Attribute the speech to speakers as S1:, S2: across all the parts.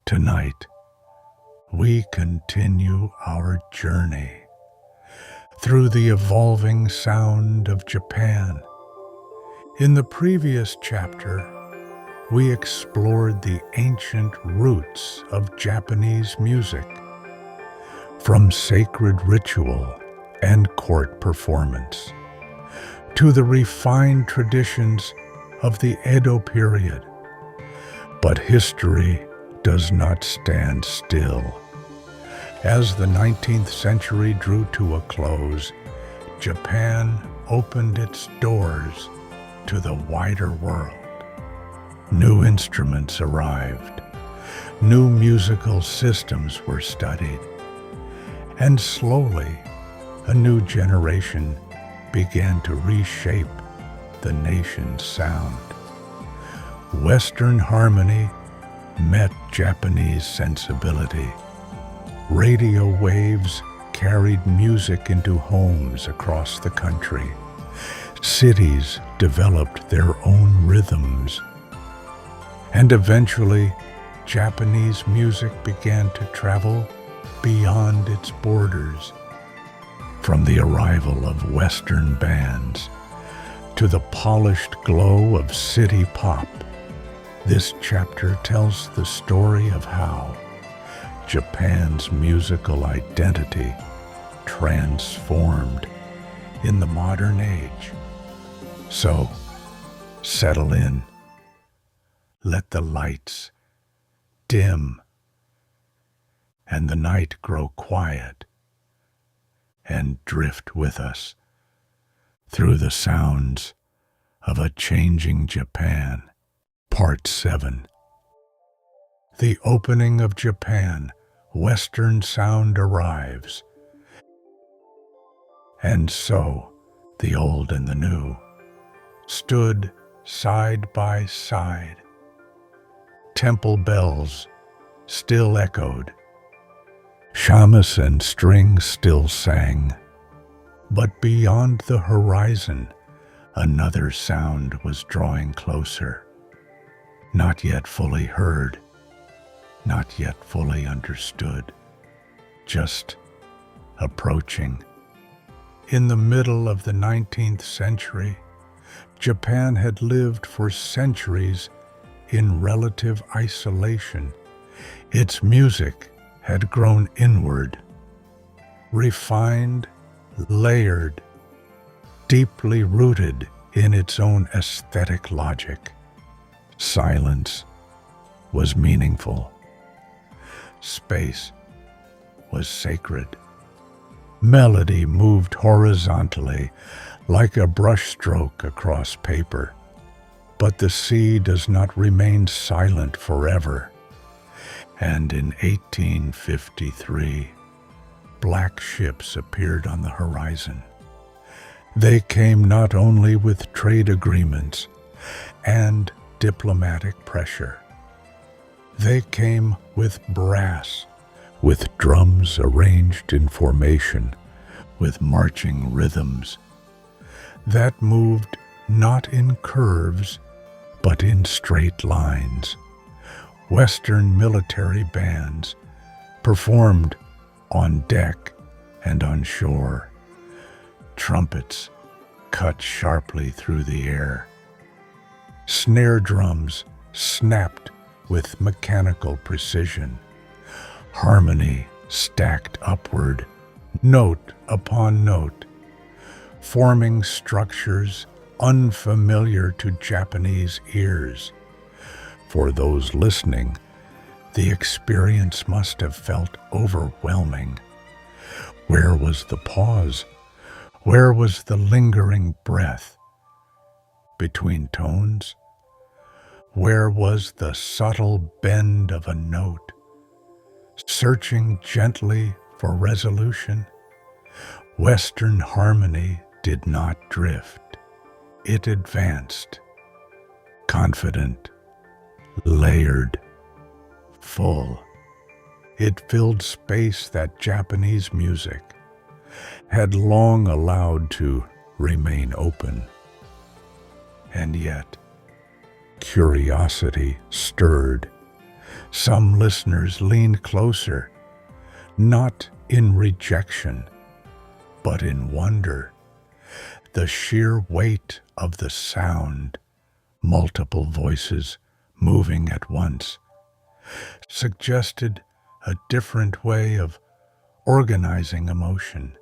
S1: Tonight, we continue our journey through the evolving sound of Japan. In the previous chapter, we explored the ancient roots of Japanese music, from sacred ritual and court performance to the refined traditions of the Edo period. But history does not stand still. As the 19th century drew to a close, Japan opened its doors to the wider world. New instruments arrived, new musical systems were studied, and slowly a new generation began to reshape the nation's sound. Western harmony met Japanese sensibility. Radio waves carried music into homes across the country. Cities developed their own rhythms. And eventually, Japanese music began to travel beyond its borders. From the arrival of Western bands to the polished glow of city pop, this chapter tells the story of how Japan's musical identity transformed in the modern age. So, settle in. Let the lights dim and the night grow quiet, and drift with us through the sounds of a changing Japan. Part 7. The opening of Japan, Western sound arrives. And so, the old and the new stood side by side. Temple bells still echoed. Shamisen strings still sang. But beyond the horizon, another sound was drawing closer. Not yet fully heard, not yet fully understood, just approaching. In the middle of the 19th century, Japan had lived for centuries in relative isolation. Its music had grown inward, refined, layered, deeply rooted in its own aesthetic logic. Silence was meaningful. Space was sacred. Melody moved horizontally like a brushstroke across paper. But the sea does not remain silent forever. And in 1853, black ships appeared on the horizon. They came not only with trade agreements and diplomatic pressure. They came with brass, with drums arranged in formation, with marching rhythms that moved not in curves, but in straight lines. Western military bands performed on deck and on shore. Trumpets cut sharply through the air. Snare drums snapped with mechanical precision. Harmony stacked upward, note upon note, forming structures unfamiliar to Japanese ears. For those listening, the experience must have felt overwhelming. Where was the pause? Where was the lingering breath between tones? Where was the subtle bend of a note, searching gently for resolution? Western harmony did not drift. It advanced, confident, layered, full. It filled space that Japanese music had long allowed to remain open. And yet, curiosity stirred. Some listeners leaned closer, not in rejection, but in wonder. The sheer weight of the sound, multiple voices moving at once, suggested a different way of organizing emotion.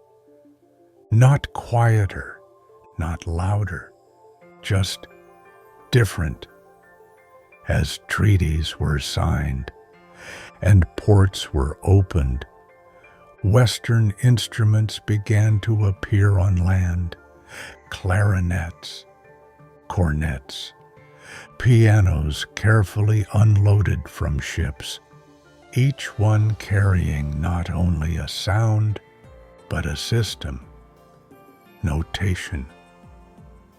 S1: Not quieter, not louder, just different. As treaties were signed and ports were opened, Western instruments began to appear on land: clarinets, cornets, pianos carefully unloaded from ships, each one carrying not only a sound, but a system, notation,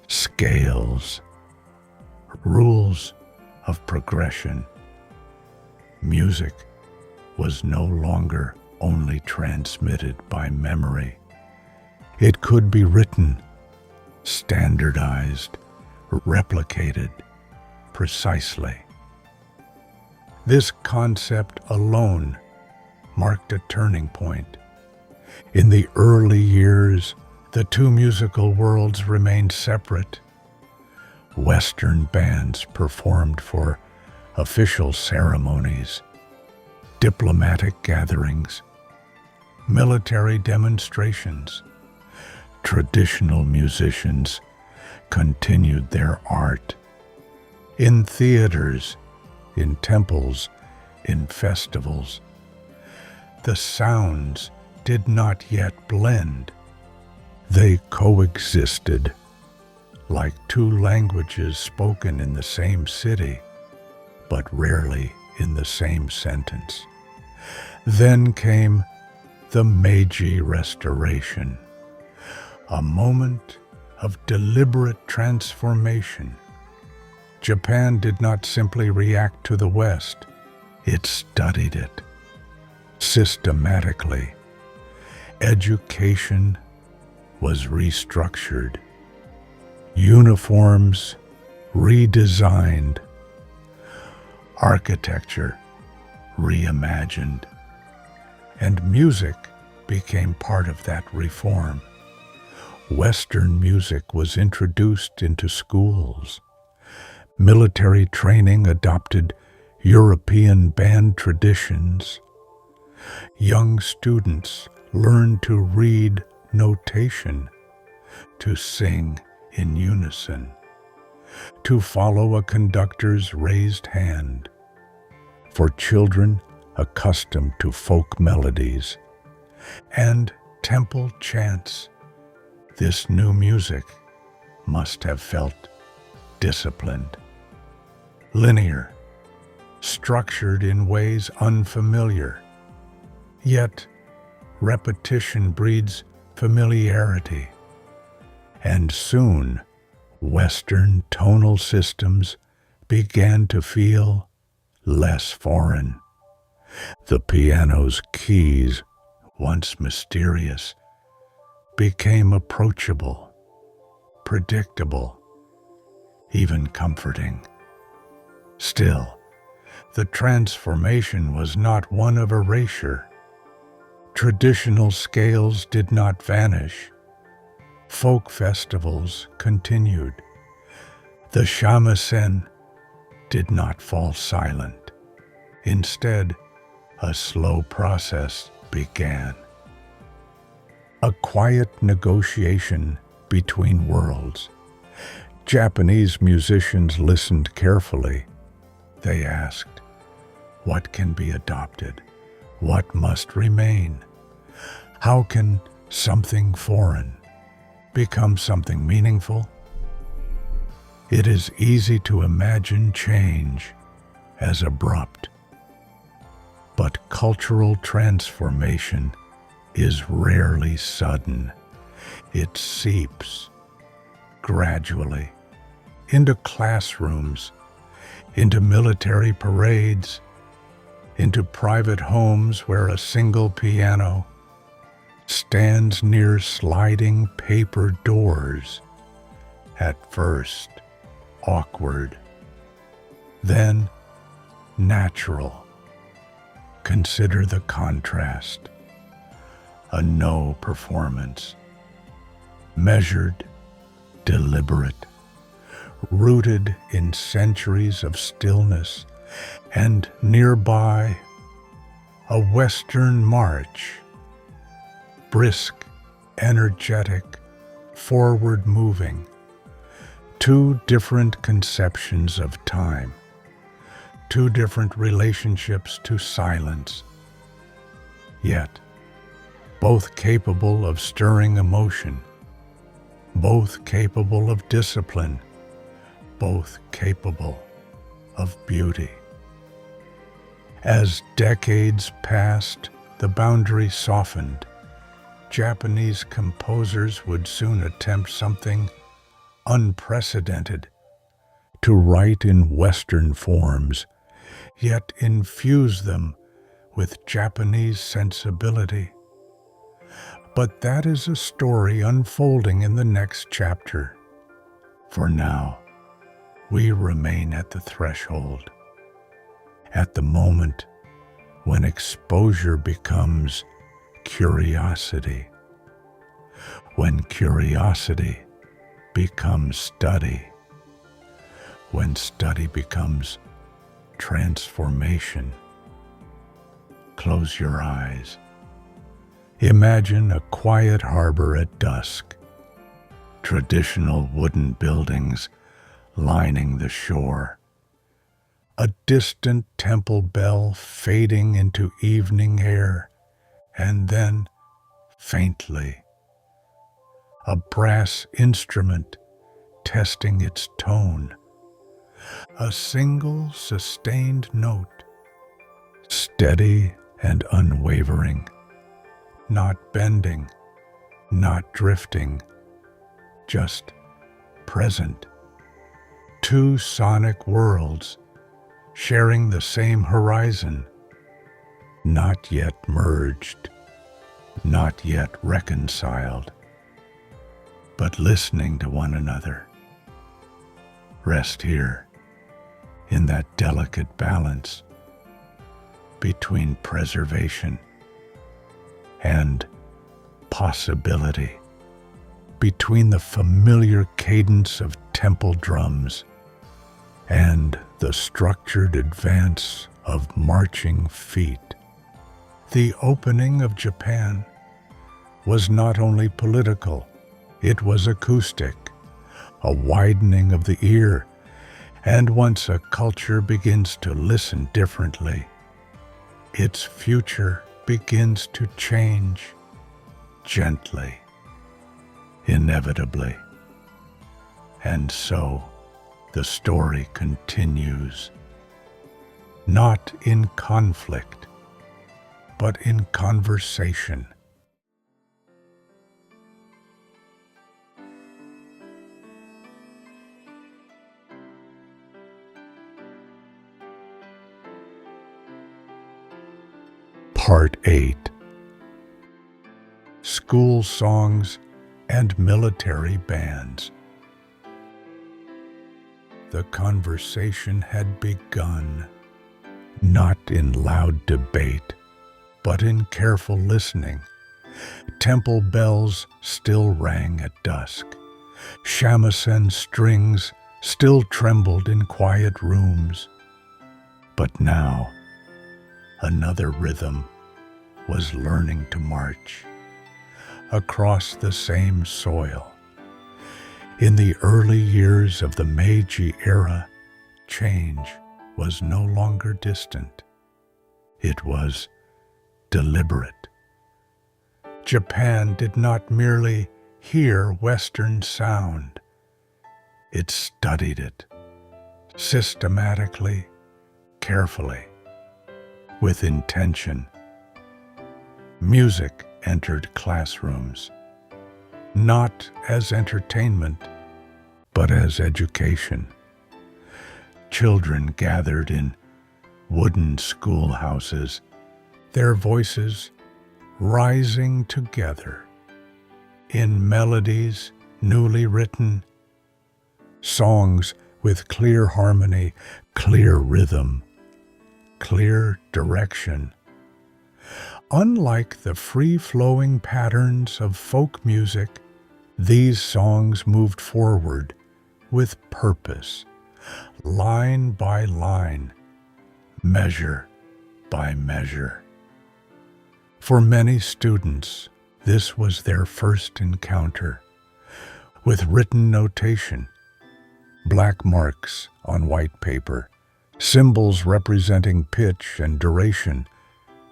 S1: scales, rules of progression. Music was no longer only transmitted by memory. It could be written, standardized, replicated precisely. This concept alone marked a turning point. In the early years, the two musical worlds remained separate. Western bands performed for official ceremonies, diplomatic gatherings, military demonstrations. Traditional musicians continued their art in theaters, in temples, in festivals. The sounds did not yet blend. They coexisted like two languages spoken in the same city, but rarely in the same sentence. Then came the Meiji Restoration, a moment of deliberate transformation. Japan did not simply react to the West, it studied it systematically. Education was restructured, uniforms redesigned, architecture reimagined, and music became part of that reform. Western music was introduced into schools. Military training adopted European band traditions. Young students learned to read notation, to sing in unison, to follow a conductor's raised hand. For children accustomed to folk melodies and temple chants, this new music must have felt disciplined, linear, structured in ways unfamiliar. Yet, repetition breeds familiarity, and soon Western tonal systems began to feel less foreign. The piano's keys, once mysterious, became approachable, predictable, even comforting. Still, the transformation was not one of erasure. Traditional scales did not vanish. Folk festivals continued. The shamisen did not fall silent. Instead, a slow process began. A quiet negotiation between worlds. Japanese musicians listened carefully. They asked, what can be adopted? What must remain? How can something foreign become something meaningful? It is easy to imagine change as abrupt, but cultural transformation is rarely sudden. It seeps gradually into classrooms, into military parades, into private homes where a single piano stands near sliding paper doors, at first awkward, then natural. Consider the contrast. A no performance. Measured, deliberate, rooted in centuries of stillness, and nearby, a Western march. Brisk, energetic, forward-moving. Two different conceptions of time. Two different relationships to silence. Yet, both capable of stirring emotion. Both capable of discipline. Both capable of beauty. As decades passed, the boundary softened. Japanese composers would soon attempt something unprecedented, to write in Western forms, yet infuse them with Japanese sensibility. But that is a story unfolding in the next chapter. For now, we remain at the threshold, at the moment when exposure becomes curiosity, when curiosity becomes study, when study becomes transformation. Close your eyes. Imagine a quiet harbor at dusk, traditional wooden buildings lining the shore, a distant temple bell fading into evening air, and then, faintly, a brass instrument testing its tone, a single sustained note, steady and unwavering, not bending, not drifting, just present. Two sonic worlds sharing the same horizon, not yet merged, not yet reconciled, but listening to one another. Rest here in that delicate balance between preservation and possibility, between the familiar cadence of temple drums and the structured advance of marching feet. The opening of Japan was not only political, it was acoustic, a widening of the ear, and once a culture begins to listen differently, its future begins to change gently, inevitably. And so the story continues, not in conflict, but in conversation. Part 8. School songs and military bands. The conversation had begun, not in loud debate, but in careful listening. Temple bells still rang at dusk. Shamisen strings still trembled in quiet rooms. But now, another rhythm was learning to march across the same soil. In the early years of the Meiji era, change was no longer distant. It was deliberate. Japan did not merely hear Western sound. It studied it, systematically, carefully, with intention. Music entered classrooms, not as entertainment, but as education. Children gathered in wooden schoolhouses, their voices rising together in melodies newly written, songs with clear harmony, clear rhythm, clear direction. Unlike the free-flowing patterns of folk music, these songs moved forward with purpose, line by line, measure by measure. For many students, this was their first encounter with written notation, black marks on white paper, symbols representing pitch and duration.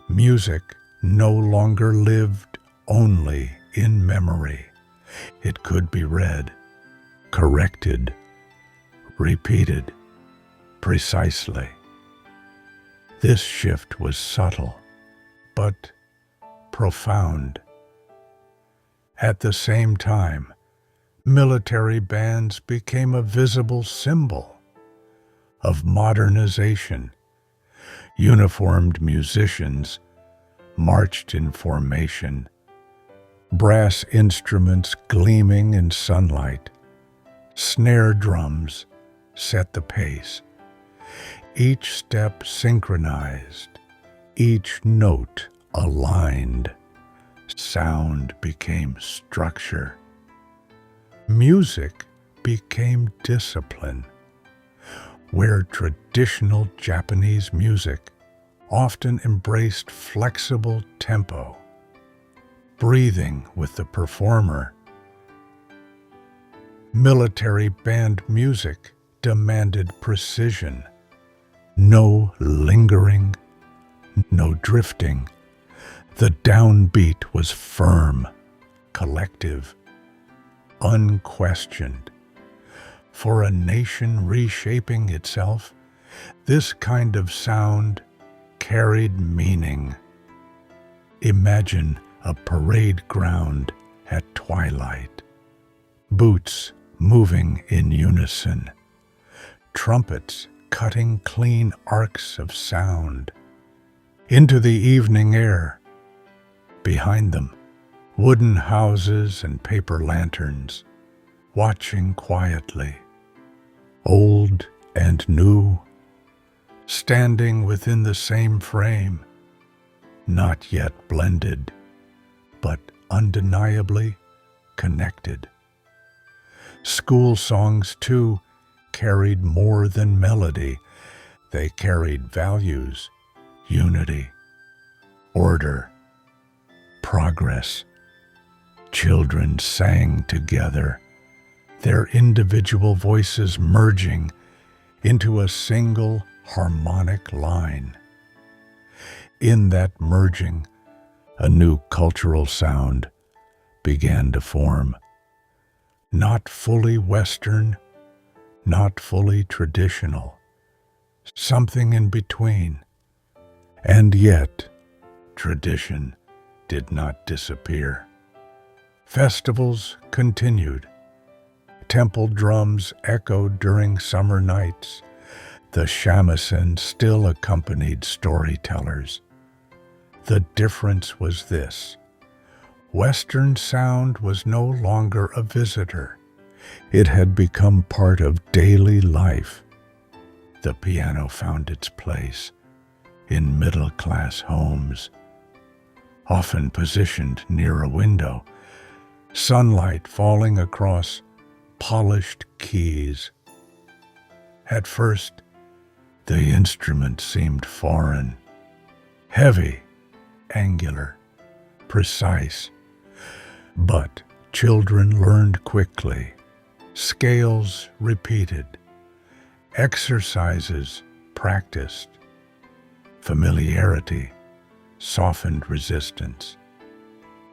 S1: Music no longer lived only in memory. It could be read, corrected, repeated precisely. This shift was subtle, but profound. At the same time, military bands became a visible symbol of modernization. Uniformed musicians marched in formation, brass instruments gleaming in sunlight. Snare drums set the pace, each step synchronized, each note aligned. Sound became structure. Music became discipline, where traditional Japanese music often embraced flexible tempo, breathing with the performer. Military band music demanded precision, no lingering, no drifting. The downbeat was firm, collective, unquestioned. For a nation reshaping itself, this kind of sound carried meaning. Imagine a parade ground at twilight, boots moving in unison, trumpets cutting clean arcs of sound into the evening air. Behind them, wooden houses and paper lanterns, watching quietly, old and new, standing within the same frame, not yet blended, but undeniably connected. School songs, too, carried more than melody. They carried values, unity, order, progress. Children sang together, their individual voices merging into a single harmonic line. In that merging, a new cultural sound began to form. Not fully Western, not fully traditional, something in between. And yet, tradition did not disappear. Festivals continued. Temple drums echoed during summer nights. The shamisen still accompanied storytellers. The difference was this: Western sound was no longer a visitor. It had become part of daily life. The piano found its place in middle-class homes, often positioned near a window, sunlight falling across polished keys. At first, the instrument seemed foreign, heavy, angular, precise. But children learned quickly. Scales repeated, exercises practiced. Familiarity softened resistance.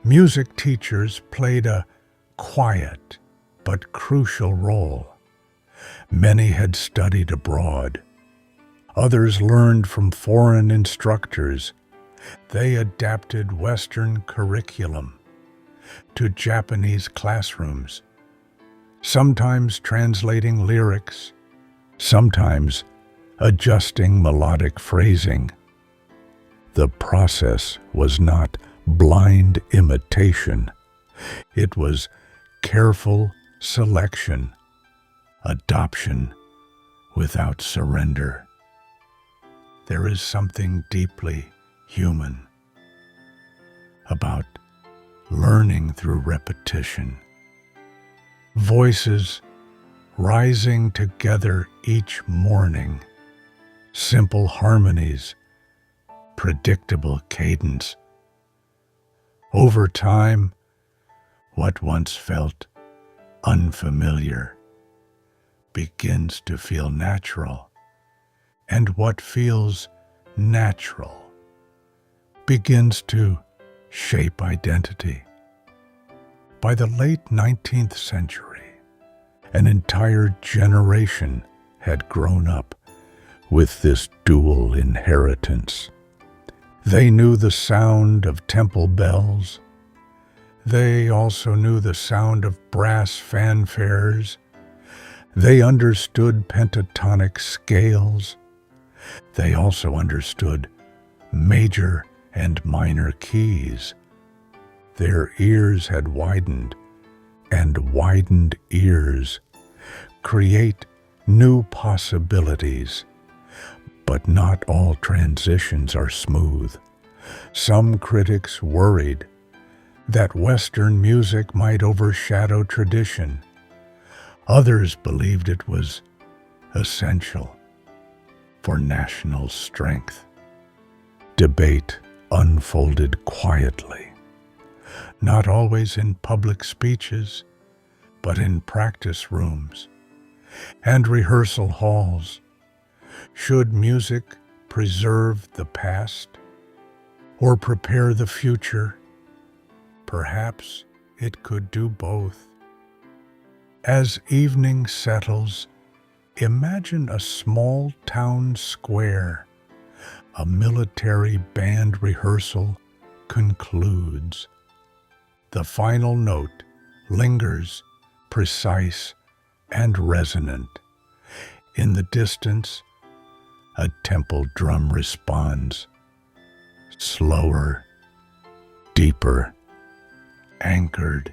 S1: Music teachers played a quiet but crucial role. Many had studied abroad. Others learned from foreign instructors. They adapted Western curriculum to Japanese classrooms, sometimes translating lyrics, sometimes adjusting melodic phrasing. The process was not blind imitation. It was careful selection, adoption without surrender. there is something deeply human about learning through repetition. Voices rising together each morning, simple harmonies, predictable cadence. Over time, what once felt unfamiliar begins to feel natural, and what feels natural begins to shape identity. By the late 19th century, an entire generation had grown up with this dual inheritance. They knew the sound of temple bells. They also knew the sound of brass fanfares. They understood pentatonic scales. They also understood major and minor keys. Their ears had widened, and widened ears create new possibilities. But not all transitions are smooth. Some critics worried that Western music might overshadow tradition. Others believed it was essential for national strength. Debate unfolded quietly, not always in public speeches, but in practice rooms and rehearsal halls. Should music preserve the past or prepare the future? Perhaps it could do both. As evening settles, imagine a small town square. A military band rehearsal concludes. The final note lingers, precise and resonant. In the distance, a temple drum responds, slower, deeper, anchored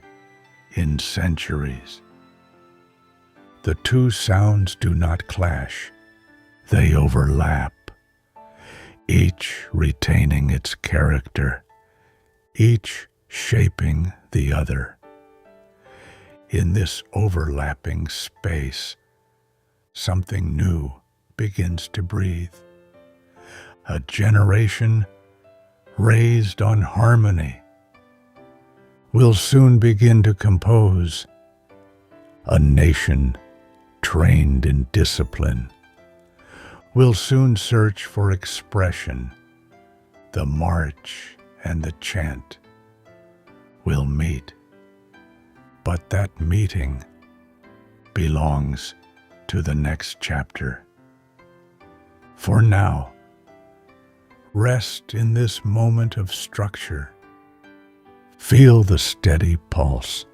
S1: in centuries. The two sounds do not clash, they overlap, each retaining its character, each shaping the other. In this overlapping space, something new begins to breathe. A generation raised on harmony will soon begin to compose. A nation trained in discipline will soon search for expression. The march and the chant will meet, but that meeting belongs to the next chapter. For now, rest in this moment of structure. Feel the steady pulse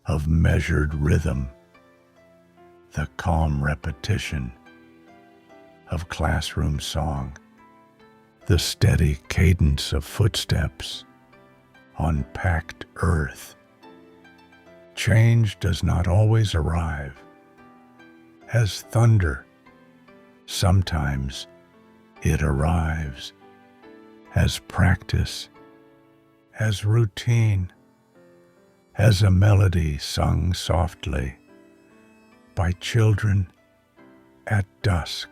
S1: of measured rhythm, the calm repetition of classroom song, the steady cadence of footsteps on packed earth. Change does not always arrive as thunder. Sometimes it arrives as practice, as routine, as a melody sung softly by children at dusk.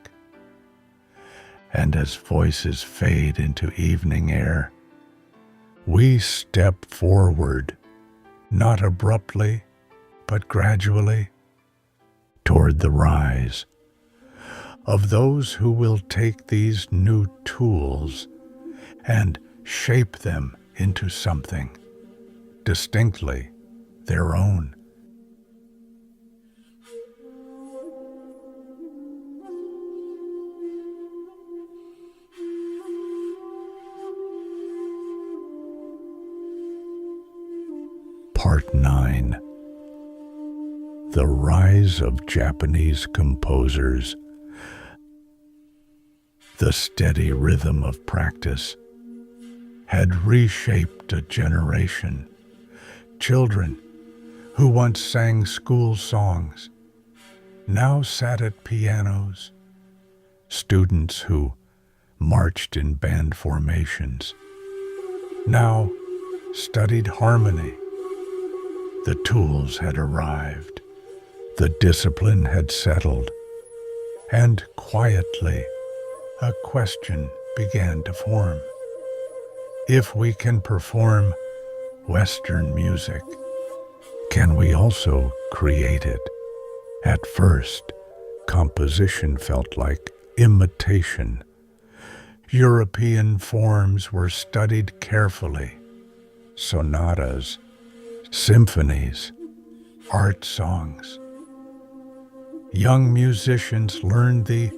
S1: And as voices fade into evening air, we step forward, not abruptly, but gradually, toward the rise of those who will take these new tools and shape them into something distinctly their own. Part 9. The Rise of Japanese Composers. The steady rhythm of practice had reshaped a generation. Children who once sang school songs now sat at pianos. Students who marched in band formations, now studied harmony. The tools had arrived, the discipline had settled, and quietly a question began to form. If we can perform Western music, can we also create it? At first, composition felt like imitation. European forms were studied carefully. Sonatas, symphonies, art songs. Young musicians learned the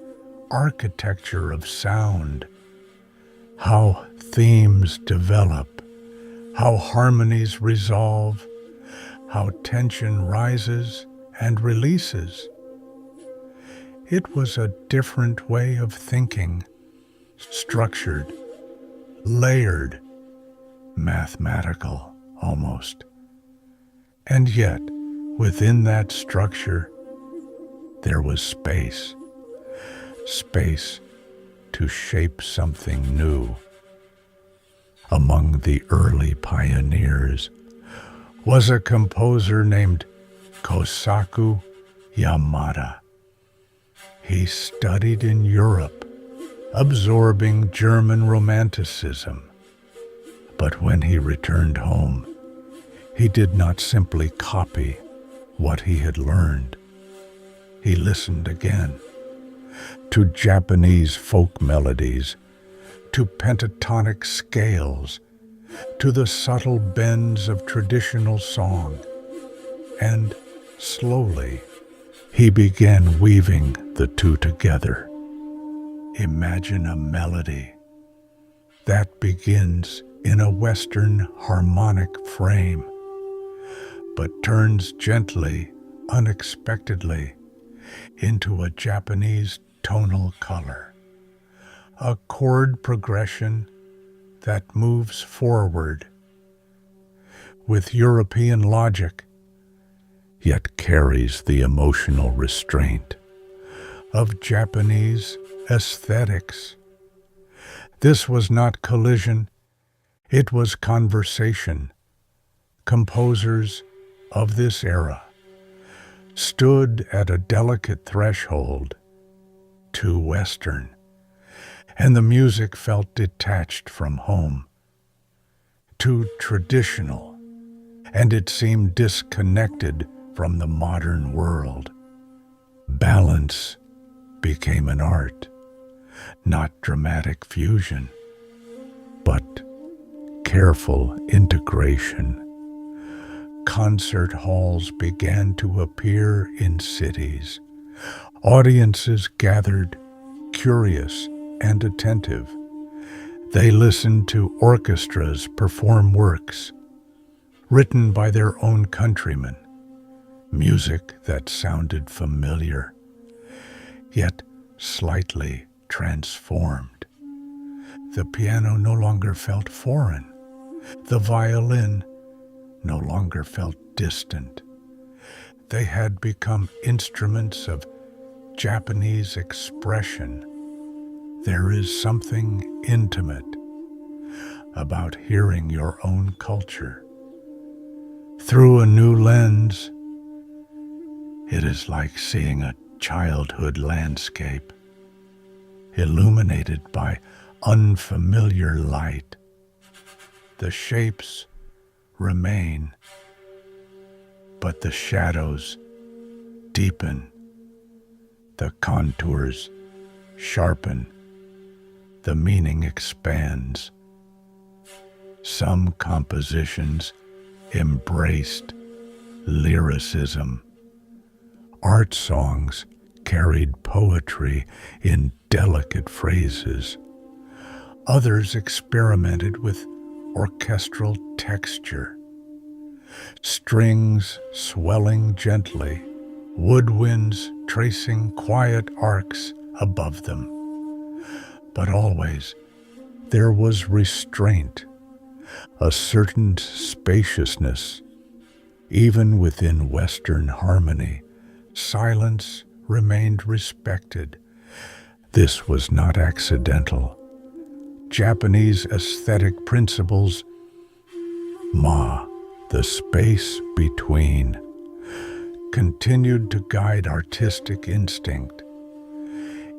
S1: architecture of sound, how themes develop, how harmonies resolve, how tension rises and releases. It was a different way of thinking, structured, layered, mathematical almost. And yet, within that structure, there was space to shape something new. Among the early pioneers was a composer named Kosaku Yamada. He studied in Europe, absorbing German Romanticism. But when he returned home, he did not simply copy what he had learned. He listened again to Japanese folk melodies, to pentatonic scales, to the subtle bends of traditional song, and slowly he began weaving the two together. Imagine a melody that begins in a Western harmonic frame, but turns gently, unexpectedly, into a Japanese tonal color, a chord progression that moves forward with European logic, yet carries the emotional restraint of Japanese aesthetics. This was not collision, it was conversation. Composers of this era stood at a delicate threshold, too Western, and the music felt detached from home, too traditional, and it seemed disconnected from the modern world. Balance became an art, not dramatic fusion, but careful integration. Concert halls began to appear in cities. Audiences gathered, curious and attentive. They listened to orchestras perform works written by their own countrymen, music that sounded familiar, yet slightly transformed. The piano no longer felt foreign. The violin no longer felt distant. They had become instruments of Japanese expression. There is something intimate about hearing your own culture through a new lens. It is like seeing a childhood landscape illuminated by unfamiliar light. The shapes remain, but the shadows deepen, the contours sharpen, the meaning expands. Some compositions embraced lyricism. Art songs carried poetry in delicate phrases. Others experimented with orchestral texture, strings swelling gently, woodwinds tracing quiet arcs above them. But always there was restraint, a certain spaciousness. Even within Western harmony, silence remained respected. This was not accidental. Japanese aesthetic principles, Ma, the space between, continued to guide artistic instinct.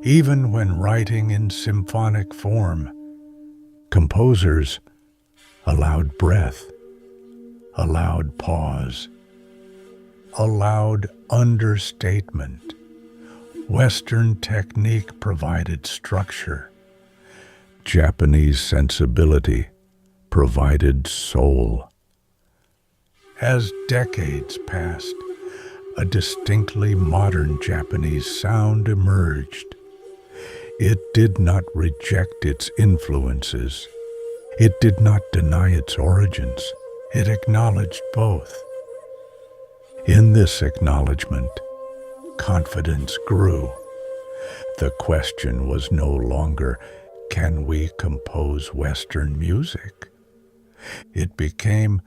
S1: Even when writing in symphonic form, composers allowed breath, allowed pause, allowed understatement. Western technique provided structure. Japanese sensibility provided soul. As decades passed, a distinctly modern Japanese sound emerged. It did not reject its influences. It did not deny its origins. It acknowledged both. In this acknowledgement, confidence grew. The question was no longer, can we compose Western music? It became,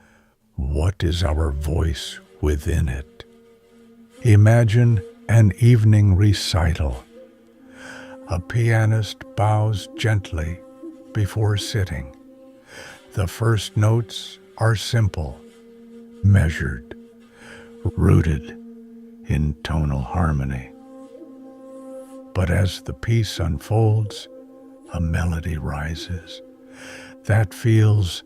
S1: what is our voice within it? Imagine an evening recital. A pianist bows gently before sitting. The first notes are simple, measured, rooted in tonal harmony. But as the piece unfolds, a melody rises that feels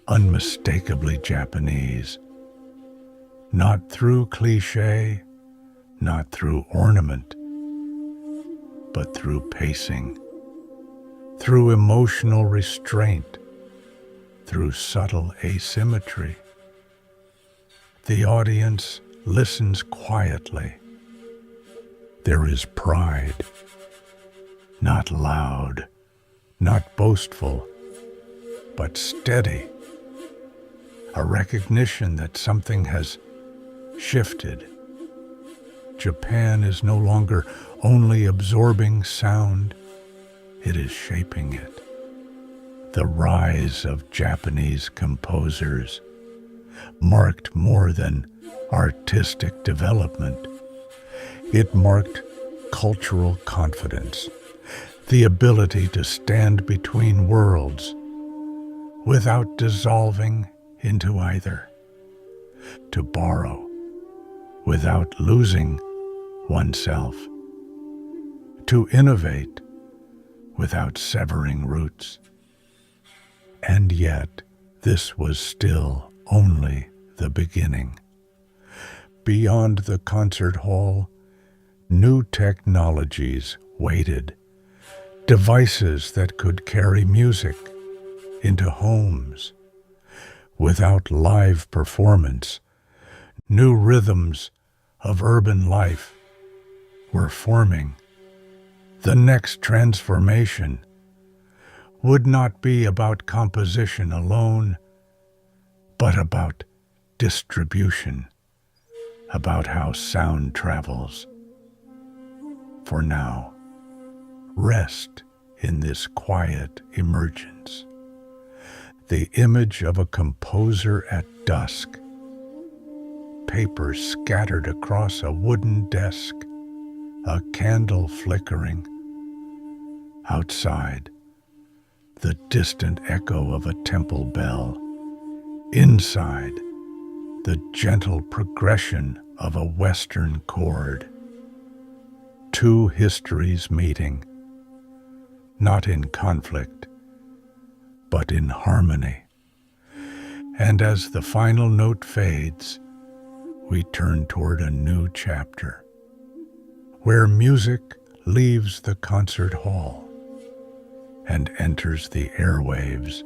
S1: unmistakably Japanese. Not through cliché, not through ornament, but through pacing, through emotional restraint, through subtle asymmetry. The audience listens quietly. There is pride, not loud, not boastful, but steady. A recognition that something has shifted. Japan is no longer only absorbing sound, it is shaping it. The rise of Japanese composers marked more than artistic development. It marked cultural confidence, the ability to stand between worlds without dissolving into either, to borrow without losing oneself, to innovate without severing roots. And yet, this was still only the beginning. Beyond the concert hall, new technologies waited, devices that could carry music into homes. Without live performance, new rhythms of urban life were forming. The next transformation would not be about composition alone, but about distribution, about how sound travels. For now, rest in this quiet emergence. The image of a composer at dusk, paper scattered across a wooden desk, a candle flickering. Outside, the distant echo of a temple bell. Inside, the gentle progression of a Western chord. Two histories meeting, not in conflict, but in harmony. And as the final note fades, we turn toward a new chapter, where music leaves the concert hall and enters the airwaves.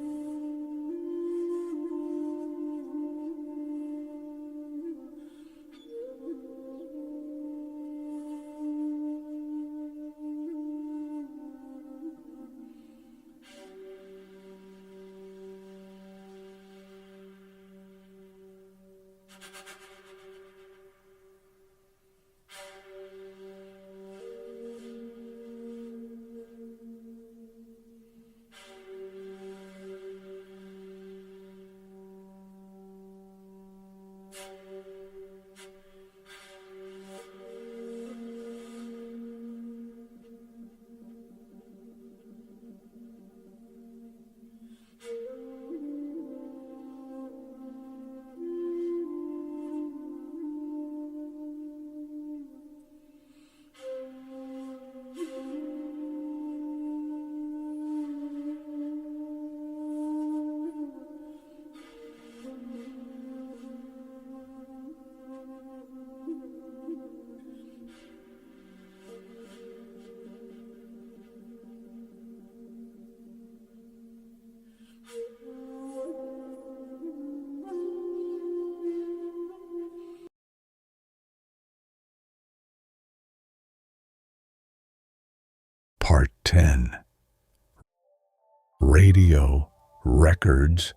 S1: radio, records,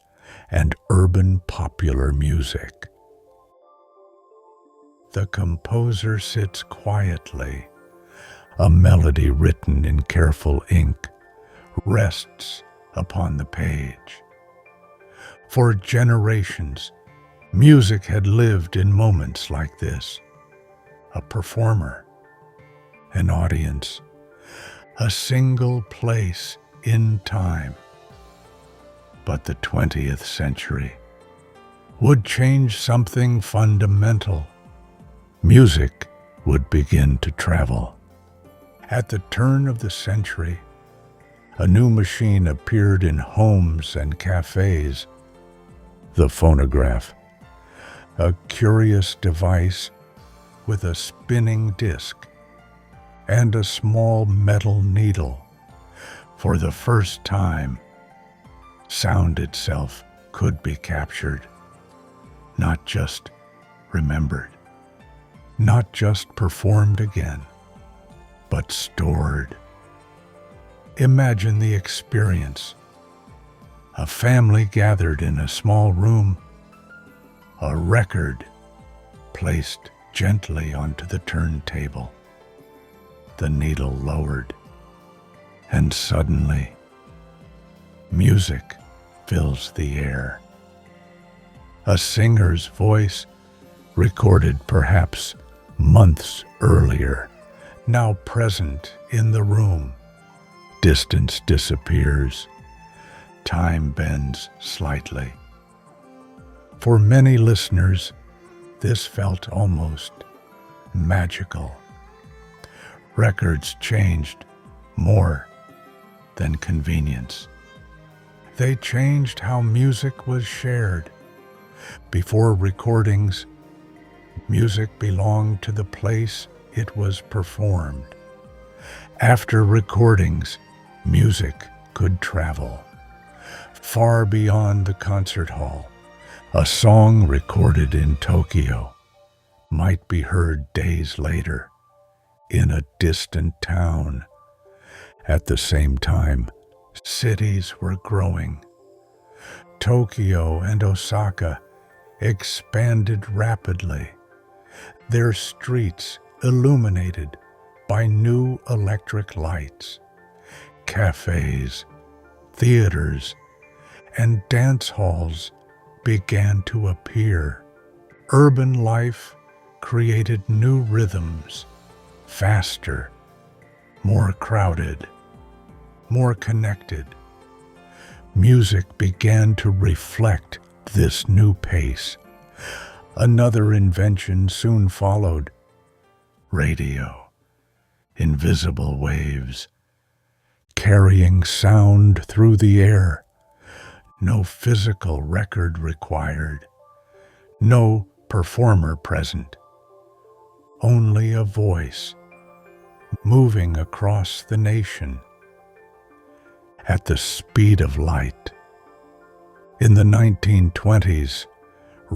S1: and urban popular music. The composer sits quietly. A melody written in careful ink rests upon the page. For generations, music had lived in moments like this. A performer, an audience, a single place in time. But the 20th century would change something fundamental. Music would begin to travel. At the turn of the century, a new machine appeared in homes and cafes, the phonograph, a curious device with a spinning disc and a small metal needle. For the first time, sound itself could be captured, not just remembered, not just performed again, but stored. Imagine the experience. A family gathered in a small room, a record placed gently onto the turntable, the needle lowered, and suddenly, music fills the air. A singer's voice, recorded perhaps months earlier, now present in the room. Distance disappears. Time bends slightly. For many listeners, this felt almost magical. Records changed more than convenience. They changed how music was shared. Before recordings, music belonged to the place it was performed. After recordings, music could travel far beyond the concert hall. A song recorded in Tokyo might be heard days later in a distant town. At the same time, cities were growing. Tokyo and Osaka expanded rapidly, their streets illuminated by new electric lights. Cafes, theaters, and dance halls began to appear. Urban life created new rhythms, faster, more crowded, more connected. Music began to reflect this new pace. Another invention soon followed: radio, invisible waves, carrying sound through the air. No physical record required, no performer present, only a voice moving across the nation at the speed of light. In the 1920s,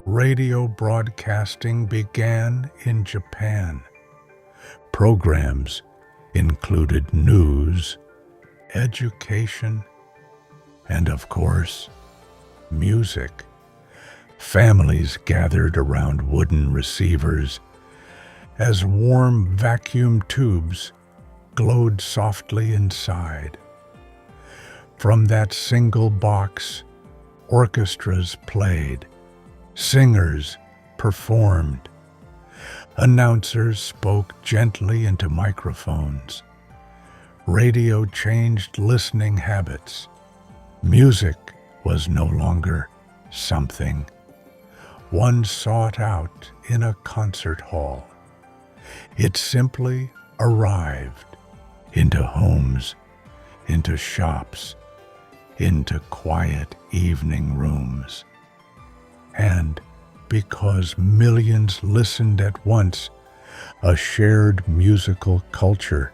S1: radio broadcasting began in Japan. Programs included news, education, and of course, music. Families gathered around wooden receivers as warm vacuum tubes glowed softly inside. From that single box, orchestras played, singers performed, announcers spoke gently into microphones. Radio changed listening habits. Music was no longer something one sought out in a concert hall. It simply arrived into homes, into shops, into quiet evening rooms. And because millions listened at once, a shared musical culture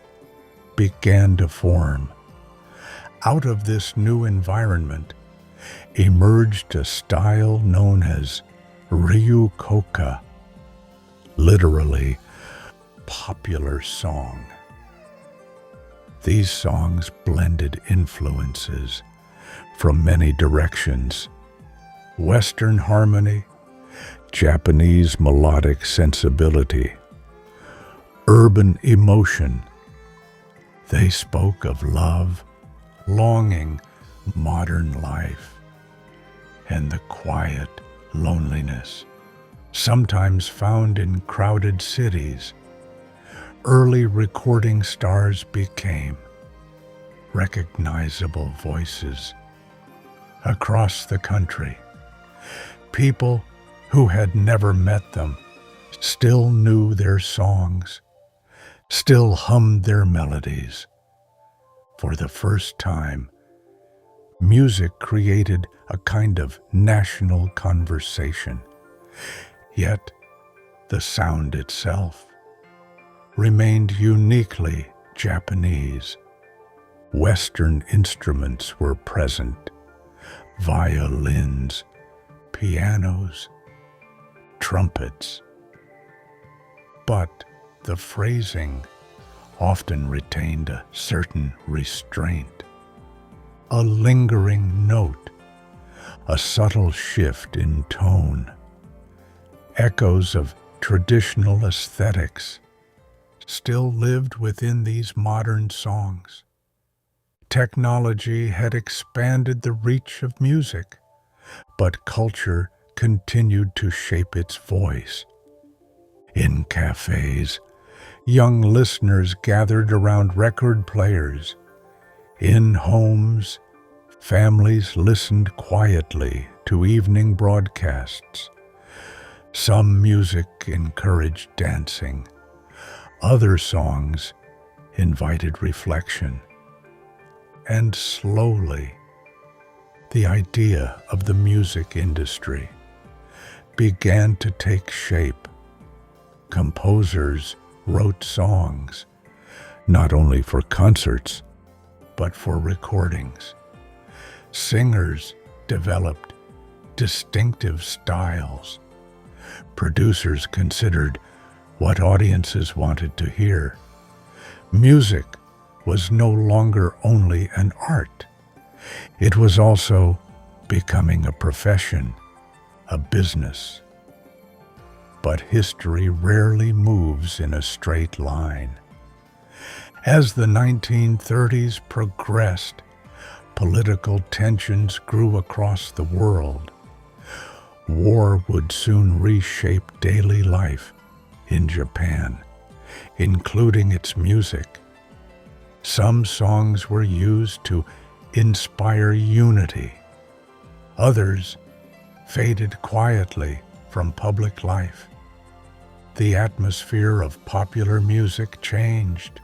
S1: began to form. Out of this new environment emerged a style known as ryukoka, literally popular song. These songs blended influences from many directions. Western harmony, Japanese melodic sensibility, urban emotion. They spoke of love, longing, modern life, and the quiet loneliness sometimes found in crowded cities. Early recording stars became recognizable voices across the country. People who had never met them still knew their songs, still hummed their melodies. For the first time, music created a kind of national conversation. Yet, the sound itself remained uniquely Japanese. Western instruments were present: violins, pianos, trumpets. But the phrasing often retained a certain restraint, a lingering note, a subtle shift in tone. Echoes of traditional aesthetics still lived within these modern songs. Technology had expanded the reach of music, but culture continued to shape its voice. In cafes, young listeners gathered around record players. In homes, families listened quietly to evening broadcasts. Some music encouraged dancing. Other songs invited reflection. And slowly, the idea of the music industry began to take shape. Composers wrote songs, not only for concerts, but for recordings. Singers developed distinctive styles. Producers considered what audiences wanted to hear. Music was no longer only an art. It was also becoming a profession, a business. But history rarely moves in a straight line. As the 1930s progressed, political tensions grew across the world. War would soon reshape daily life in Japan, including its music. Some songs were used to inspire unity. Others faded quietly from public life. The atmosphere of popular music changed.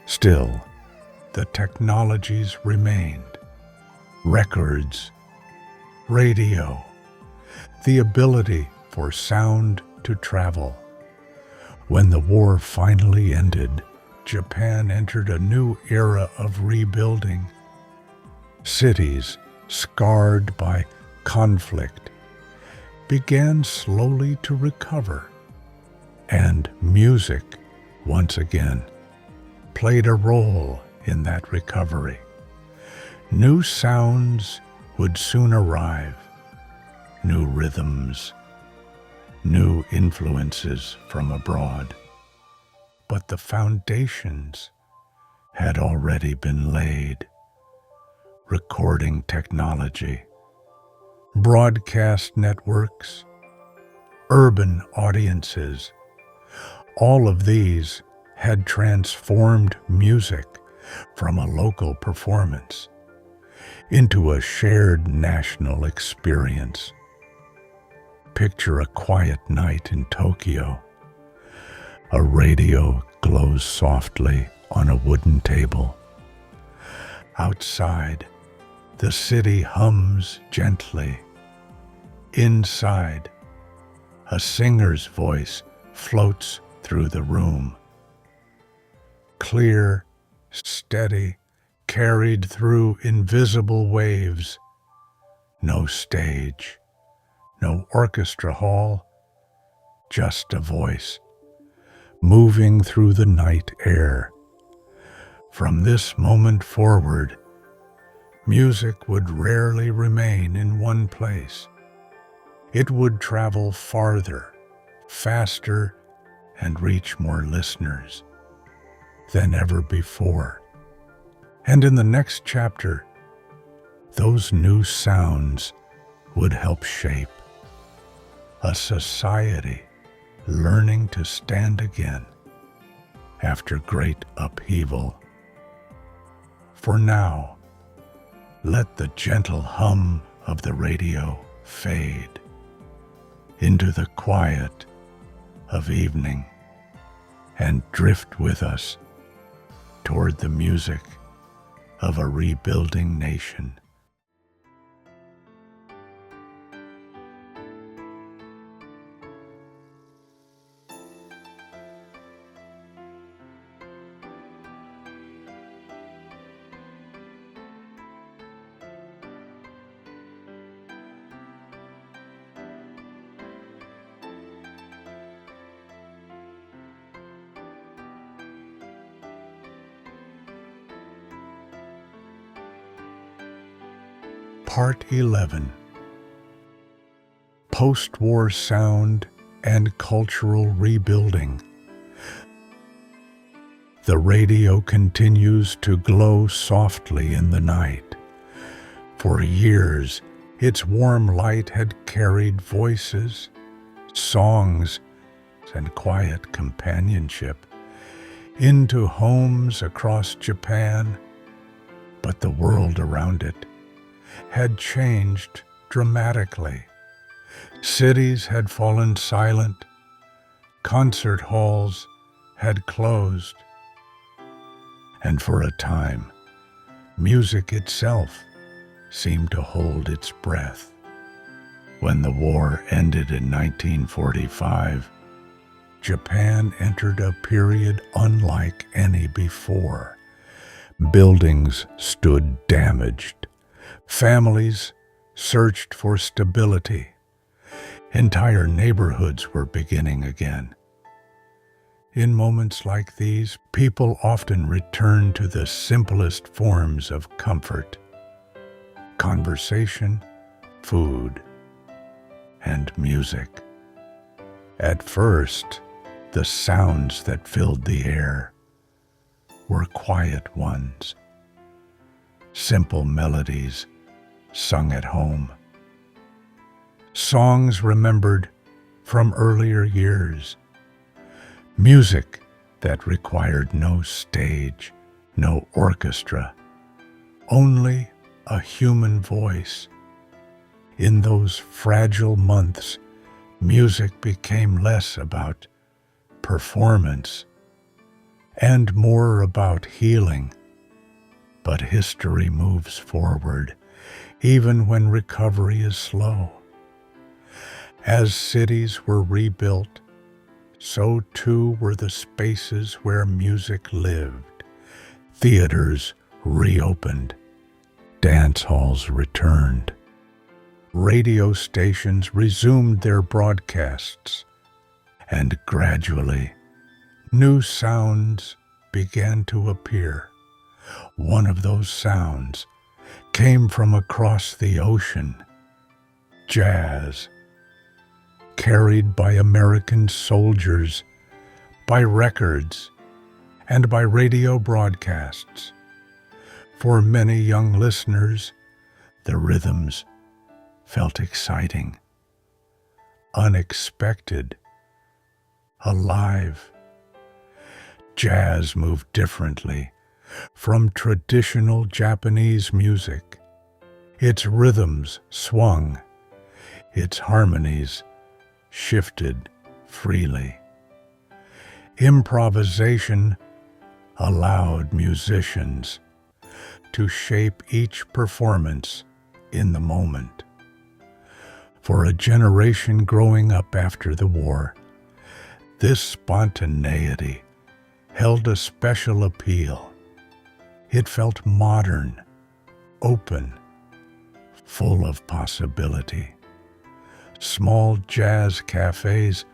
S1: Still, the technologies remained. Records, radio, the ability for sound to travel. When the war finally ended, Japan entered a new era of rebuilding. Cities, scarred by conflict, began slowly to recover, and music, once again, played a role in that recovery. New sounds would soon arrive, new rhythms, new influences from abroad. But the foundations had already been laid. Recording technology, broadcast networks, urban audiences, all of these had transformed music from a local performance into a shared national experience. Picture a quiet night in Tokyo. A radio glows softly on a wooden table. Outside, the city hums gently. Inside, a singer's voice floats through the room. Clear, steady, carried through invisible waves. No stage, no orchestra hall, just a voice moving through the night air. From this moment forward, Music would rarely remain in one place. It would travel farther, faster, and reach more listeners than ever before. And in the next chapter, those new sounds would help shape a society learning to stand again after great upheaval. For now, let the gentle hum of the radio fade into the quiet of evening and drift with us toward the music of a rebuilding nation. Part 11. Postwar Sound and Cultural Rebuilding. The radio continues to glow softly in the night. For years, its warm light had carried voices, songs, and quiet companionship into homes across Japan, but the world around it had changed dramatically. Cities had fallen silent, concert halls had closed, and for a time, music itself seemed to hold its breath. When the war ended in 1945, Japan entered a period unlike any before. Buildings stood damaged. Families searched for stability. Entire neighborhoods were beginning again. In moments like these, people often return to the simplest forms of comfort: conversation, food, and music. At first, the sounds that filled the air were quiet ones, simple melodies sung at home, songs remembered from earlier years, music that required no stage, no orchestra, only a human voice. In those fragile months, music became less about performance and more about healing. But history moves forward, even when recovery is slow. As cities were rebuilt, so too were the spaces where music lived. Theaters reopened, dance halls returned, radio stations resumed their broadcasts, and gradually, new sounds began to appear. One of those sounds came from across the ocean: jazz, carried by American soldiers, by records, and by radio broadcasts. For many young listeners, the rhythms felt exciting, unexpected, alive. Jazz moved differently from traditional Japanese music. Its rhythms swung, its harmonies shifted freely. Improvisation allowed musicians to shape each performance in the moment. For a generation growing up after the war, this spontaneity held a special appeal. It felt modern, open, full of possibility. Small jazz cafes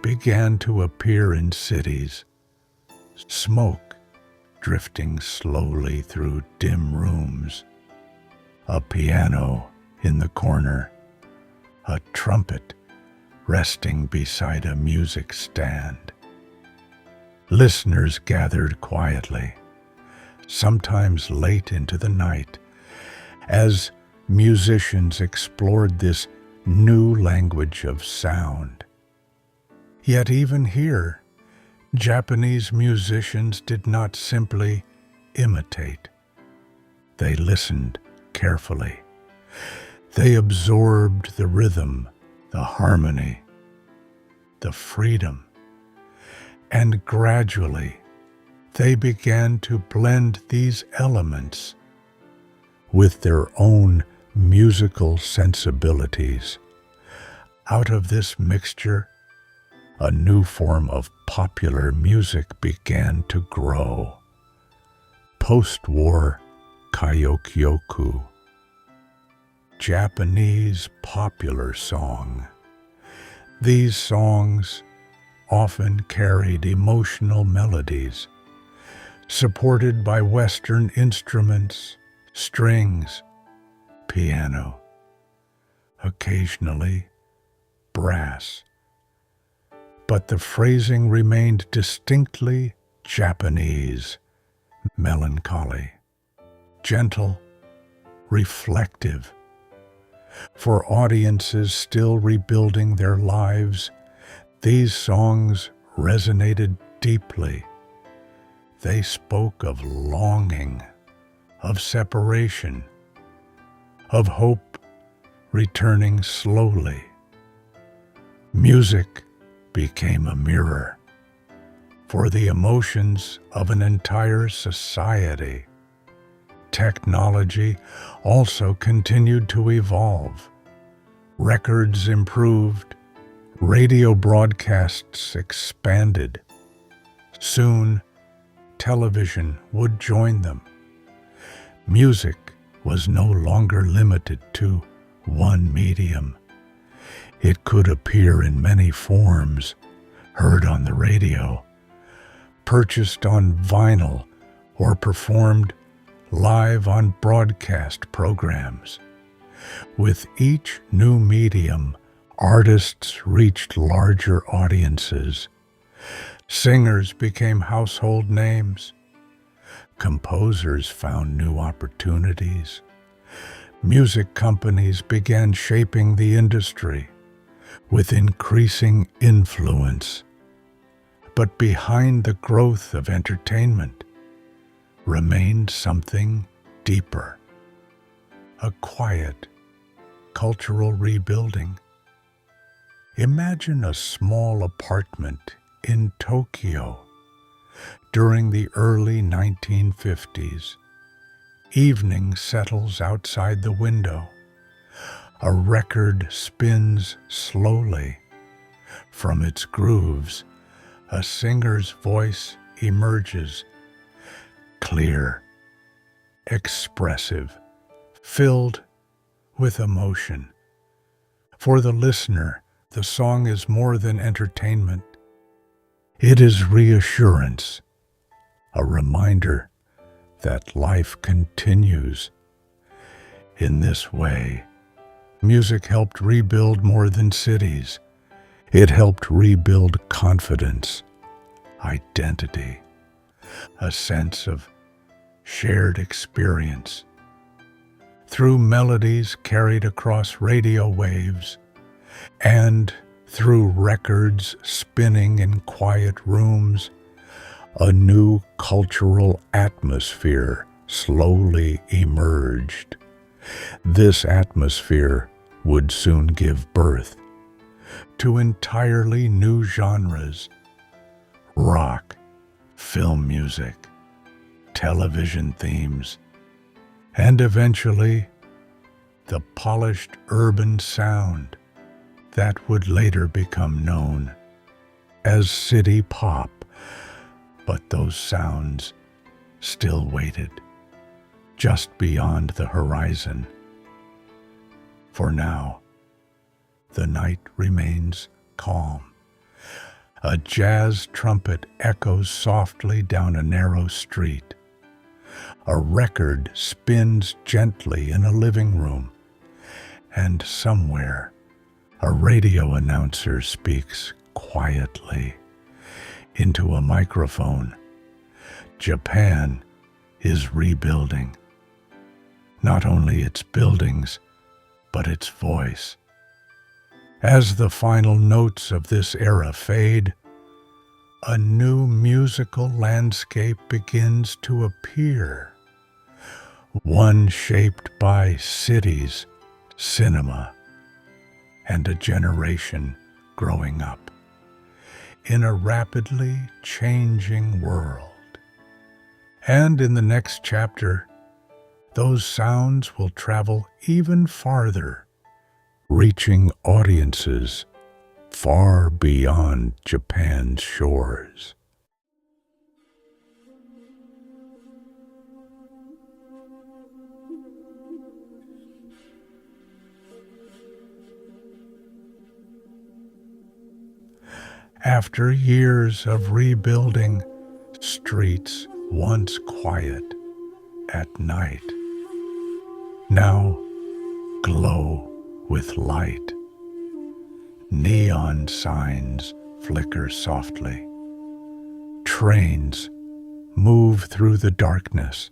S1: began to appear in cities, smoke drifting slowly through dim rooms, a piano in the corner, a trumpet resting beside a music stand. Listeners gathered quietly, sometimes late into the night, as musicians explored this new language of sound. Yet even here, Japanese musicians did not simply imitate. They listened carefully. They absorbed the rhythm, the harmony, the freedom, and gradually they began to blend these elements with their own musical sensibilities. Out of this mixture, a new form of popular music began to grow. Postwar kaiokyoku, Japanese popular song. These songs often carried emotional melodies, supported by Western instruments, strings, piano, occasionally brass. But the phrasing remained distinctly Japanese, melancholy, gentle, reflective. For audiences still rebuilding their lives, these songs resonated deeply. They spoke of longing, of separation, of hope returning slowly. Music became a mirror for the emotions of an entire society. Technology also continued to evolve. Records improved, radio broadcasts expanded. Soon, television would join them. Music was no longer limited to one medium. It could appear in many forms, heard on the radio, purchased on vinyl, or performed live on broadcast programs. With each new medium, artists reached larger audiences. Singers became household names. Composers found new opportunities. Music companies began shaping the industry with increasing influence. But behind the growth of entertainment remained something deeper, a quiet, cultural rebuilding. Imagine a small apartment in Tokyo during the early 1950s. Evening settles outside the window. A record spins slowly. From its grooves, a singer's voice emerges, clear, expressive, filled with emotion. For the listener, the song is more than entertainment. It is reassurance, a reminder that life continues. In this way, music helped rebuild more than cities. It helped rebuild confidence, identity, a sense of shared experience. Through melodies carried across radio waves and through records spinning in quiet rooms, a new cultural atmosphere slowly emerged. This atmosphere would soon give birth to entirely new genres: rock, film music, television themes, and eventually the polished urban sound that would later become known as city pop. But those sounds still waited just beyond the horizon. For now, the night remains calm. A jazz trumpet echoes softly down a narrow street. A record spins gently in a living room, and somewhere a radio announcer speaks quietly into a microphone. Japan is rebuilding, not only its buildings, but its voice. As the final notes of this era fade, a new musical landscape begins to appear, one shaped by cities, cinema, and a generation growing up in a rapidly changing world. And in the next chapter, those sounds will travel even farther, reaching audiences far beyond Japan's shores. After years of rebuilding, streets once quiet at night now glow with light. Neon signs flicker softly. Trains move through the darkness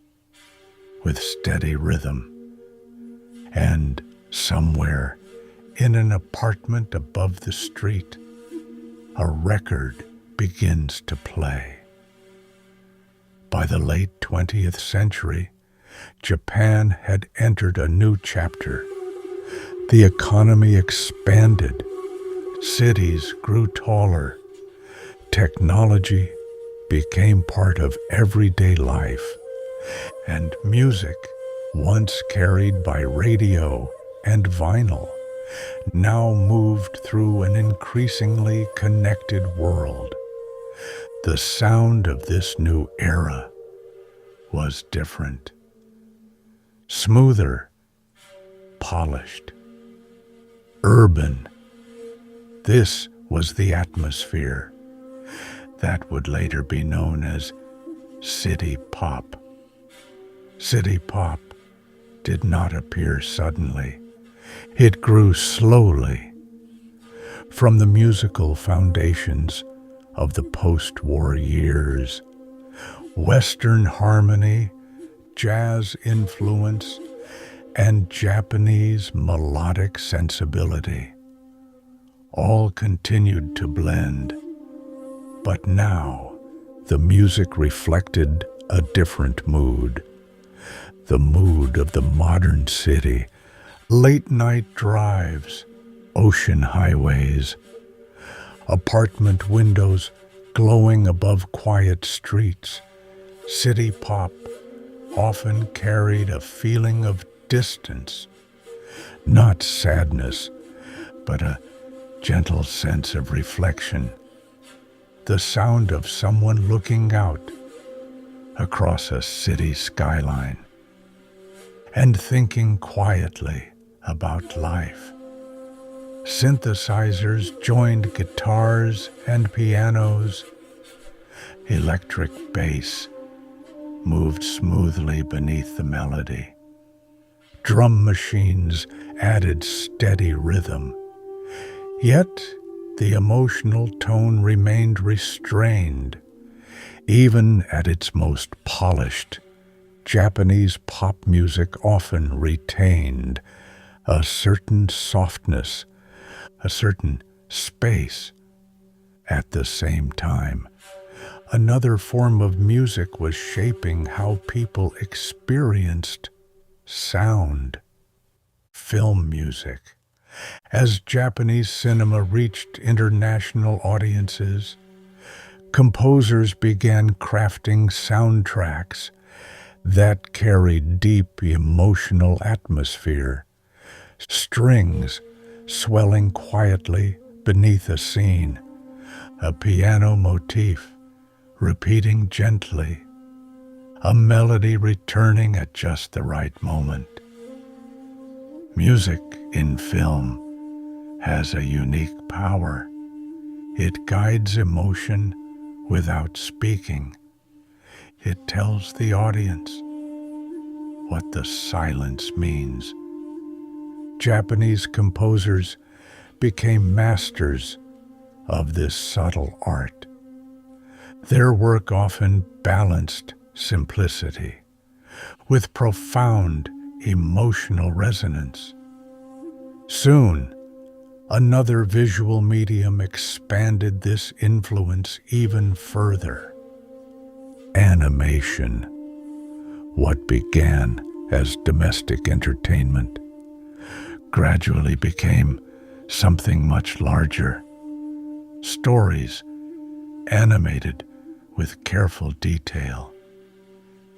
S1: with steady rhythm. And somewhere in an apartment above the street, a record begins to play. By the late 20th century, Japan had entered a new chapter. The economy expanded, cities grew taller, technology became part of everyday life, and music, once carried by radio and vinyl, now moved through an increasingly connected world. The sound of this new era was different, smoother, polished, urban. This was the atmosphere that would later be known as city pop. City pop did not appear suddenly. It grew slowly from the musical foundations of the post-war years. Western harmony, jazz influence, and Japanese melodic sensibility all continued to blend. But now the music reflected a different mood, the mood of the modern city. Late-night drives, ocean highways, apartment windows glowing above quiet streets. City pop often carried a feeling of distance, not sadness, but a gentle sense of reflection. The sound of someone looking out across a city skyline and thinking quietly about life. Synthesizers joined guitars and pianos. Electric bass moved smoothly beneath the melody. Drum machines added steady rhythm. Yet the emotional tone remained restrained. Even at its most polished, Japanese pop music often retained a certain softness, a certain space. At the same time, another form of music was shaping how people experienced sound. Film music. As Japanese cinema reached international audiences, composers began crafting soundtracks that carried deep emotional atmosphere. Strings swelling quietly beneath a scene, a piano motif repeating gently, a melody returning at just the right moment. Music in film has a unique power. It guides emotion without speaking. It tells the audience what the silence means. Japanese composers became masters of this subtle art. Their work often balanced simplicity with profound emotional resonance. Soon, another visual medium expanded this influence even further. Animation, what began as domestic entertainment, gradually became something much larger. Stories animated with careful detail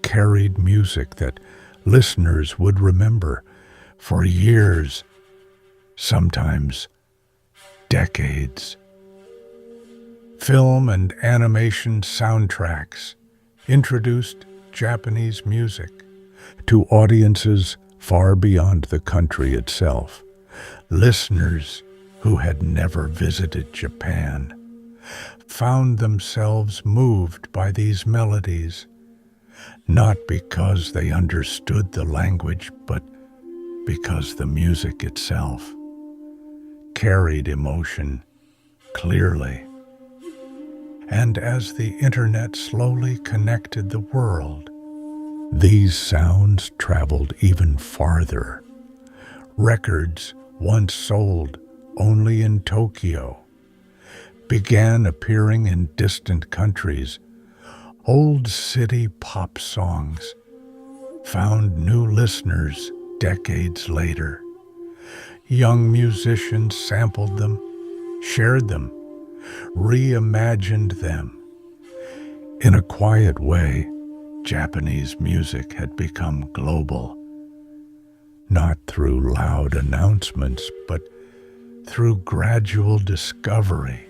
S1: carried music that listeners would remember for years, sometimes decades. Film and animation soundtracks introduced Japanese music to audiences far beyond the country itself. Listeners who had never visited Japan found themselves moved by these melodies, not because they understood the language, but because the music itself carried emotion clearly. And as the internet slowly connected the world, these sounds traveled even farther. Records once sold only in Tokyo began appearing in distant countries. Old city pop songs found new listeners decades later. Young musicians sampled them, shared them, reimagined them. In a quiet way, Japanese music had become global, not through loud announcements, but through gradual discovery,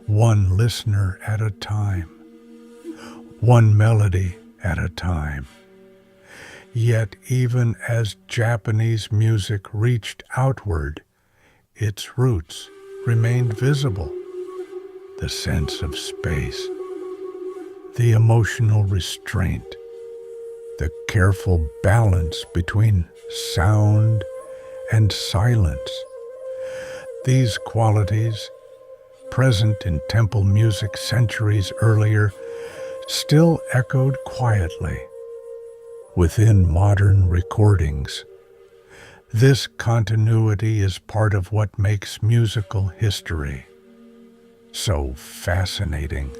S1: one listener at a time, one melody at a time. Yet even as Japanese music reached outward, its roots remained visible. The sense of space, the emotional restraint, the careful balance between sound and silence. These qualities, present in temple music centuries earlier, still echoed quietly within modern recordings. This continuity is part of what makes musical history so fascinating.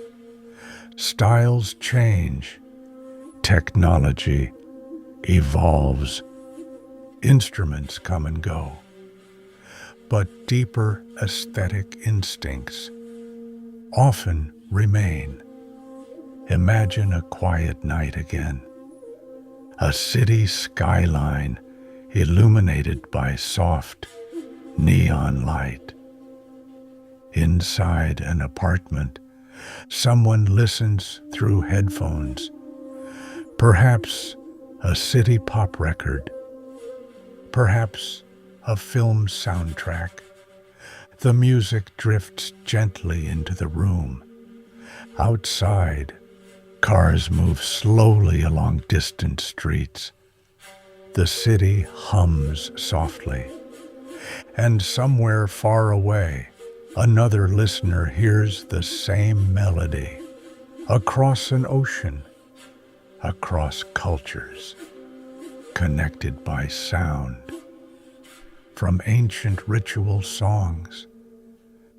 S1: Styles change, technology evolves, instruments come and go, but deeper aesthetic instincts often remain. Imagine a quiet night again, a city skyline illuminated by soft neon light. Inside an apartment, someone listens through headphones, perhaps a city pop record, perhaps a film soundtrack. The music drifts gently into the room. Outside, cars move slowly along distant streets. The city hums softly. And somewhere far away, another listener hears the same melody. Across an ocean, across cultures, connected by sound. From ancient ritual songs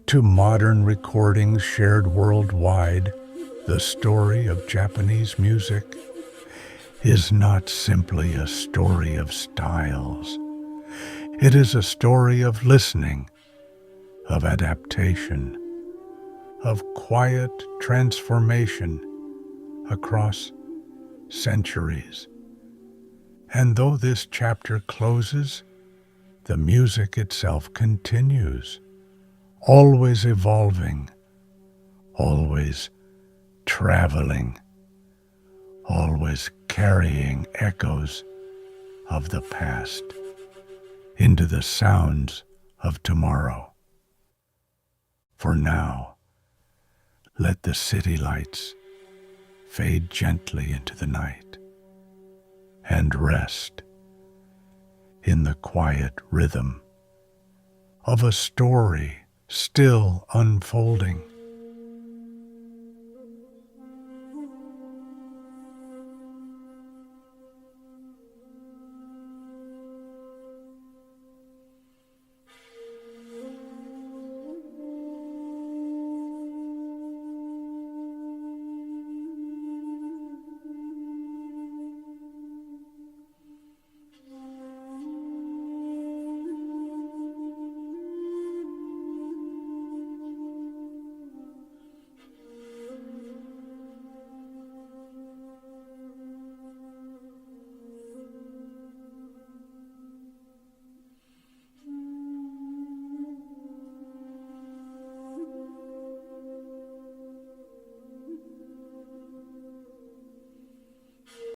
S1: to modern recordings shared worldwide, the story of Japanese music is not simply a story of styles. It is a story of listening, of adaptation, of quiet transformation across centuries. And though this chapter closes, the music itself continues, always evolving, always traveling, always carrying echoes of the past into the sounds of tomorrow. For now, let the city lights fade gently into the night, and rest in the quiet rhythm of a story still unfolding.